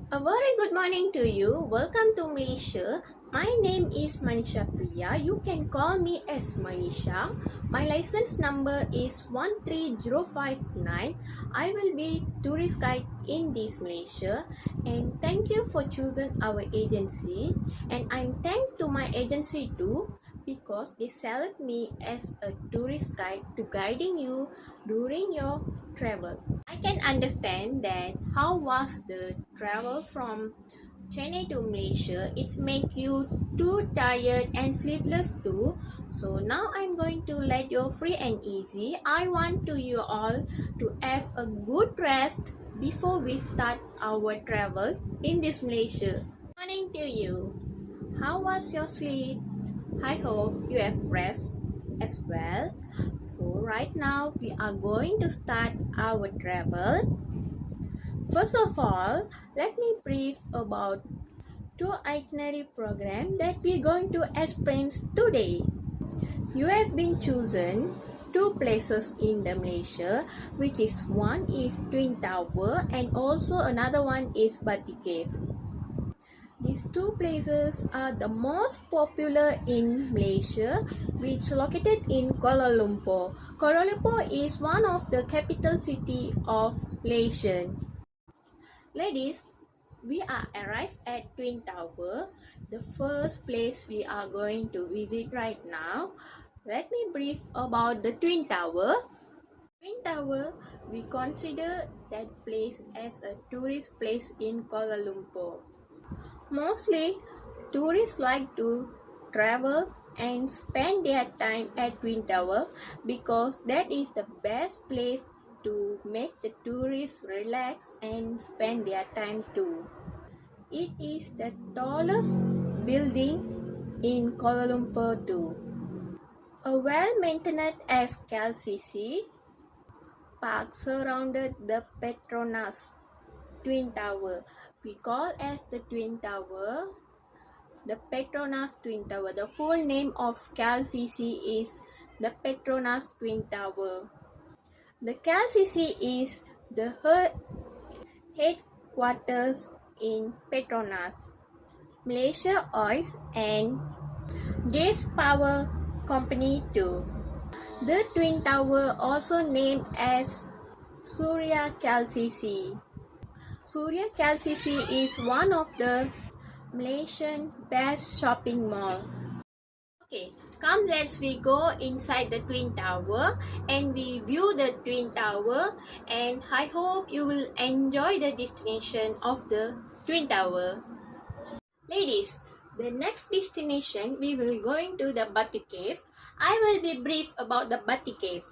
A very good morning to you. Welcome to Malaysia. My name is Manisha Priya. You can call me as Manisha. My license number is 13059. I will be tourist guide in this Malaysia, and thank you for choosing our agency, and I'm thanked to my agency too because they select me as a tourist guide to guiding you during your travel. I can understand that how was the travel from Chennai to Malaysia. It's make you too tired and sleepless too. So now I'm going to let you free and easy. I want to you all to have a good rest before we start our travel in this Malaysia. Morning to you. How was your sleep? I hope you have rest as well. So right now we are going to start our travel. First of all, let me brief about two itinerary program that we're going to experience today. You have been chosen two places in the Malaysia, which is one is Twin Tower and also another one is Batu Cave. These two places are the most popular in Malaysia, which located in Kuala Lumpur. Kuala Lumpur is one of the capital city of Malaysia. Ladies, we are arrived at Twin Tower, the first place we are going to visit right now. Let me brief about the Twin Tower. Twin Tower, we consider that place as a tourist place in Kuala Lumpur. Mostly, tourists like to travel and spend their time at Twin Tower because that is the best place to make the tourists relax and spend their time too. It is the tallest building in Kuala Lumpur too. A well-maintained as KLCC park surrounded the Petronas Twin Tower. We call as the Twin Tower the Petronas Twin Tower. The full name of KLCC is the Petronas Twin Tower. The KLCC is the headquarters in Petronas, Malaysia Oils and Gas Power Company too. The Twin Tower also named as Surya KLCC. Surya KLCC is one of the Malaysian best shopping mall. Okay, come let's we go inside the Twin Tower and we view the Twin Tower, and I hope you will enjoy the destination of the Twin Tower. Ladies, the next destination we will going to the Batu Cave. I will be brief about the Batu Cave.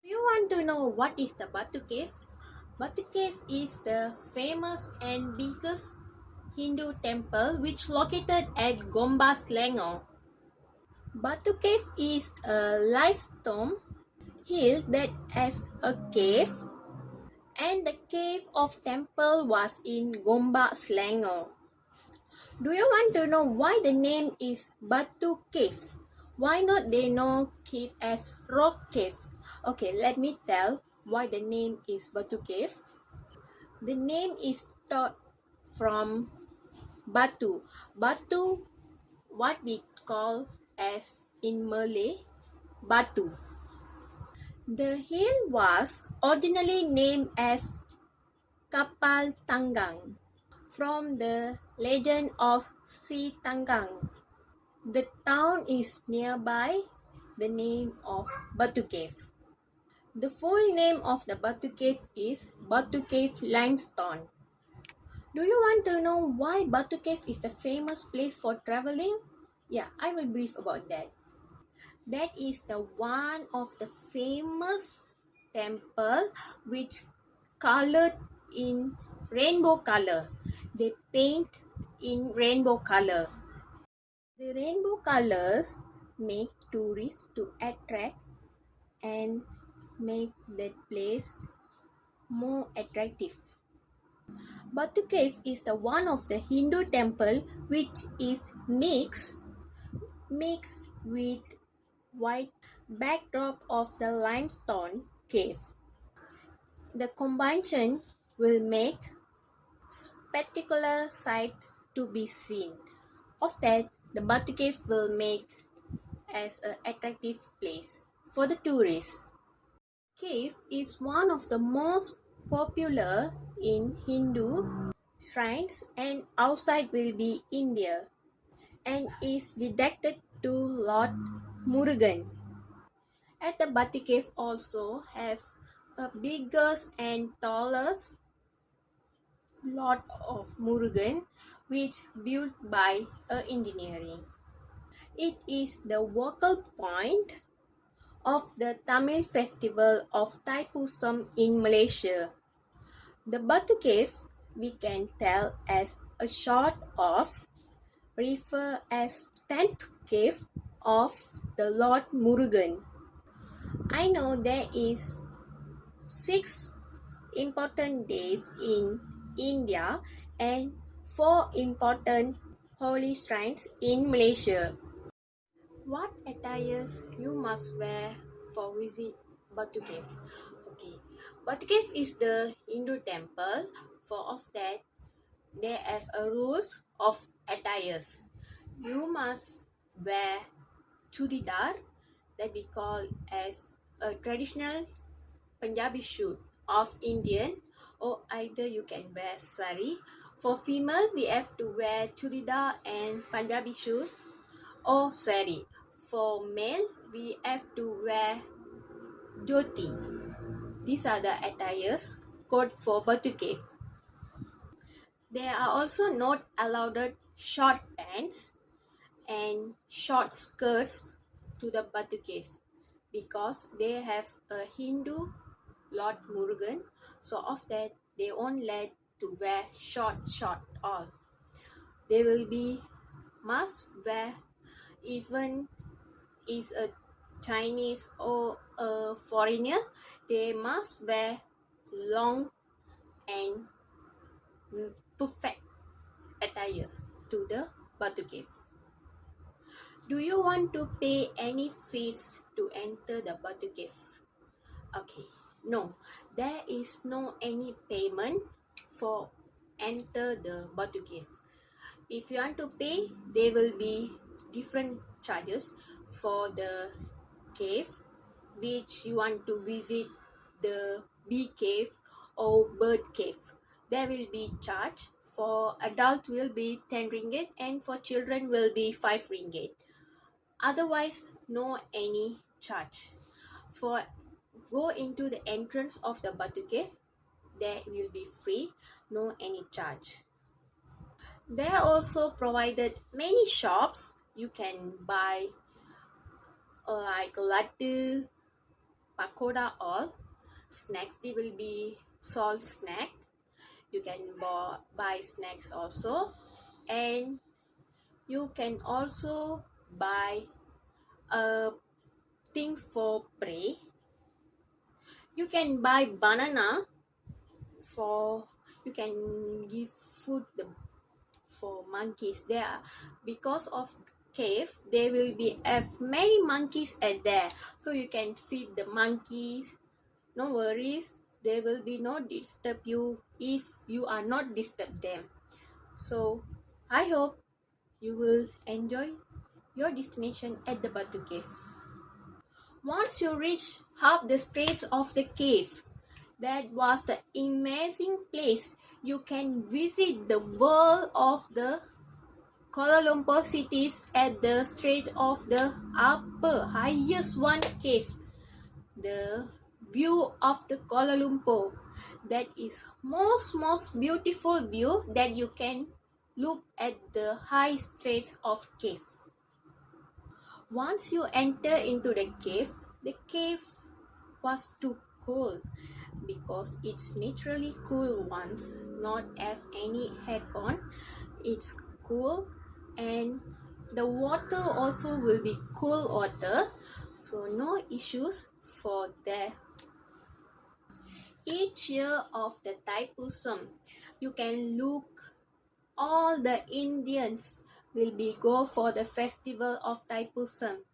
Do you want to know what is the Batu Cave? Batu Cave is the famous and biggest Hindu temple which located at Gombak Selangor. Batu Cave is a limestone hill that has a cave, and the cave of temple was in Gombak Selangor. Do you want to know why the name is Batu Cave? Why not they know keep as Rock Cave? Okay, let me tell why the name is Batu Cave. The name is taught from Batu. Batu, what we call as in Malay, Batu. The hill was originally named as Kapal Tanggang from the legend of Sea Tanggang. The town is nearby the name of Batu Cave. The full name of the Batu Cave is Batu Cave Limestone. Do you want to know why Batu Cave is the famous place for traveling? Yeah, I will brief about that. That is the one of the famous temple which colored in rainbow color. They paint in rainbow color. The rainbow colors make tourists to attract and make that place more attractive. Batu Cave is the one of the Hindu temple which is mixed with white backdrop of the limestone cave. The combination will make particular sights to be seen. Of that, the Batu Cave will make as an attractive place for the tourists. Cave is one of the most popular in Hindu shrines and outside will be India and is dedicated to Lord Murugan. At the Batu Cave also have a biggest and tallest Lord of Murugan which built by engineering. It is the focal point of the Tamil festival of Thaipusam in Malaysia. The Batu Cave we can tell as a sort of refer as 10th cave of the Lord Murugan. I know there is 6 important days in India and 4 important holy shrines in Malaysia. What attires you must wear for visit Batu Cave? Okay, Batu Cave is the Hindu temple. For of that, they have a rules of attires. You must wear chudidar that we call as a traditional Punjabi suit of Indian, or either you can wear sari. For female, we have to wear chudidar and Punjabi suit or sari. For male, we have to wear dhoti. These are the attires code for Batu Cave. There are also not allowed short pants and short skirts to the Batu Cave because they have a Hindu Lord Murugan. So of that, they won't let to wear short all. They will be must wear even is a Chinese or a foreigner, they must wear long and perfect attires to the Batu Cave. Do you want to pay any fees to enter the Batu Cave? Okay, no, there is no any payment for enter the Batu Cave. If you want to pay, there will be different charges for the cave which you want to visit, the bee cave or bird cave. There will be charge. For adult will be 10 ringgit and for children will be 5 ringgit. Otherwise, no any charge. For go into the entrance of the Batu Cave, there will be free, no any charge. There are also provided many shops you can buy like laddu, pakoda all snacks. They will be salt snack. You can buy snacks also, and you can also buy things for prey. You can buy banana for you can give food for monkeys there because of cave there will be many monkeys at there, so you can feed the monkeys. No worries, they will be not disturb you if you are not disturb them. So I hope you will enjoy your destination at the Batu Cave. Once you reach half the streets of the cave, that was the amazing place. You can visit the world of the Kuala Lumpur cities at the Strait of the upper highest one cave. The view of the Kuala Lumpur, that is most beautiful view that you can look at the high straits of cave. Once you enter into the cave was too cold because it's naturally cool ones, not have any aircon. It's cool and the water also will be cool water, so no issues for that. Each year of the Thaipusam, you can look all the Indians will be go for the festival of Thaipusam.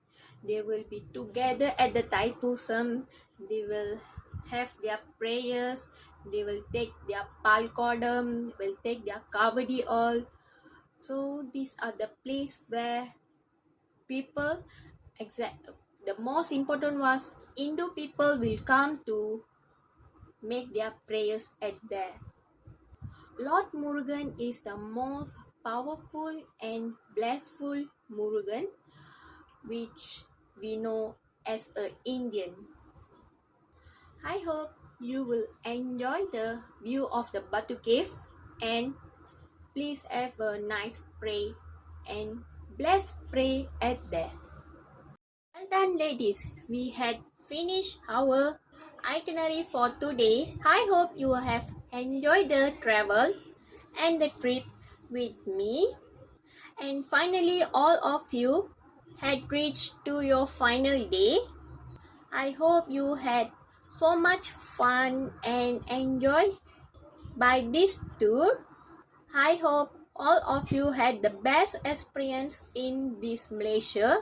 They will be together at the Thaipusam. They will have their prayers, they will take their palkodam, will take their kavadiol. So these are the place where people the most important was Hindu people will come to make their prayers at there. Lord Murugan is the most powerful and blissful Murugan which we know as a Indian. I hope you will enjoy the view of the Batu Cave and please have a nice pray and blessed pray at there. Well done ladies, we had finished our itinerary for today. I hope you have enjoyed the travel and the trip with me. And finally all of you had reached to your final day. I hope you had so much fun and enjoy by this tour. I hope all of you had the best experience in this Malaysia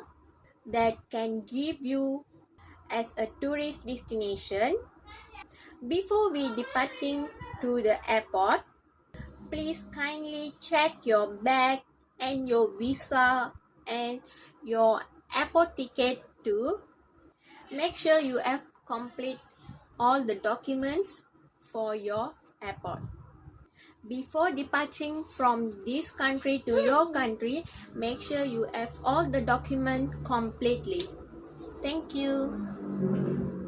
that can give you as a tourist destination. Before we departing to the airport, please kindly check your bag and your visa and your airport ticket too. Make sure you have complete all the documents for your airport. Before departing from this country to your country, make sure you have all the documents completely. Thank you.